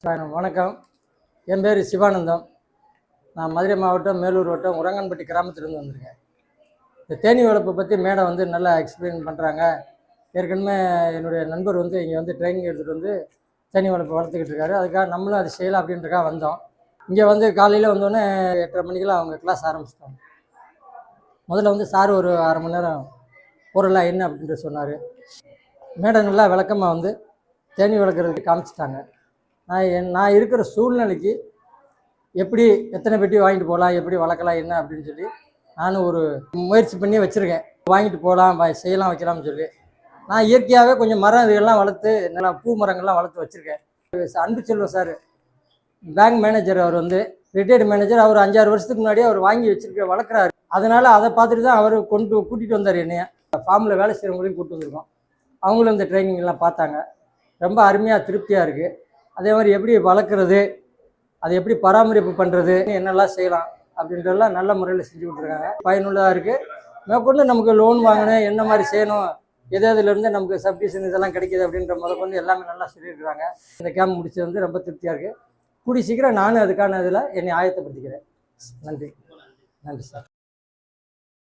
வணக்கம். என் பேர் சிவானந்தம். நான் மதுரை மாவட்டம் மேலூர் வட்டம் உரங்கன்பட்டி கிராமத்திலேருந்து வந்திருக்கேன். இந்த தேனீ வளர்ப்பை பற்றி மேடம் வந்து நல்லா எக்ஸ்பிளைன் பண்ணுறாங்க. ஏற்கனவே என்னுடைய நண்பர் வந்து இங்கே வந்து ட்ரைனிங் எடுத்துகிட்டு வந்து தேனீ வளர்ப்பை வளர்த்துக்கிட்டு இருக்காரு. அதுக்காக நம்மளும் அது செய்யலாம் அப்படின்றக்காக வந்தோம். இங்கே வந்து காலையில் வந்தோடனே 8:30 மணிக்கெல்லாம் அவங்க கிளாஸ் ஆரம்பிச்சிட்டாங்க. முதல்ல வந்து சார் ஒரு 1/2 மணி நேரம் பொருளாக என்ன அப்படின்ட்டு சொன்னார். மேடம் நல்லா விளக்கமாக வந்து தேனீ வளர்க்குறதுக்கு காமிச்சிட்டாங்க. நான் இருக்கிற சூழ்நிலைக்கு எப்படி எத்தனை பெட்டி வாங்கிட்டு போகலாம், எப்படி வளர்க்கலாம் என்ன அப்படின்னு சொல்லி நானும் ஒரு முயற்சி பண்ணி வச்சுருக்கேன். வாங்கிட்டு போகலாம், செய்யலாம், வைக்கலாம்னு சொல்லி நான் இயற்கையாகவே கொஞ்சம் மரம் இதெல்லாம் வளர்த்து நல்லா பூ மரங்கள்லாம் வளர்த்து வச்சுருக்கேன். அன்பு செல்வம் சார் பேங்க் மேனேஜர், அவர் வந்து ரிட்டையர்டு மேனேஜர். அவர் 5-6 வருஷத்துக்கு முன்னாடியே அவர் வாங்கி வளர்க்குறாரு. அதனால் அதை பார்த்துட்டு தான் அவர் கூட்டிகிட்டு வந்தார். என்னைய ஃபார்மில் வேலை செய்கிறவங்களையும் கூப்பிட்டு வந்திருக்கோம். அவங்களும் இந்த ட்ரைனிங்லாம் பார்த்தாங்க. ரொம்ப அருமையாக திருப்தியாக இருக்குது. அதே மாதிரி எப்படி வளர்க்குறது, அதை எப்படி பராமரிப்பு பண்ணுறது, என்னெல்லாம் செய்யலாம் அப்படின்றதெல்லாம் நல்ல முறையில் செஞ்சு கொடுத்துருக்காங்க. பயனுள்ளதாக இருக்குது. மேற்கொண்டு நமக்கு லோன் வாங்கணும், என்ன மாதிரி செய்யணும், எதுலேருந்து நமக்கு சப்டிஷன் இதெல்லாம் கிடைக்கிது அப்படின்ற முதற்கொண்டு எல்லாமே நல்லா சொல்லியிருக்கிறாங்க. இந்த கேம்ப் முடிச்சது வந்து ரொம்ப திருப்தியாக இருக்குது. கூடி சீக்கிரம் நானும் அதுக்கான இதில் என்னை ஆயத்தப்படுத்திக்கிறேன். நன்றி சார்.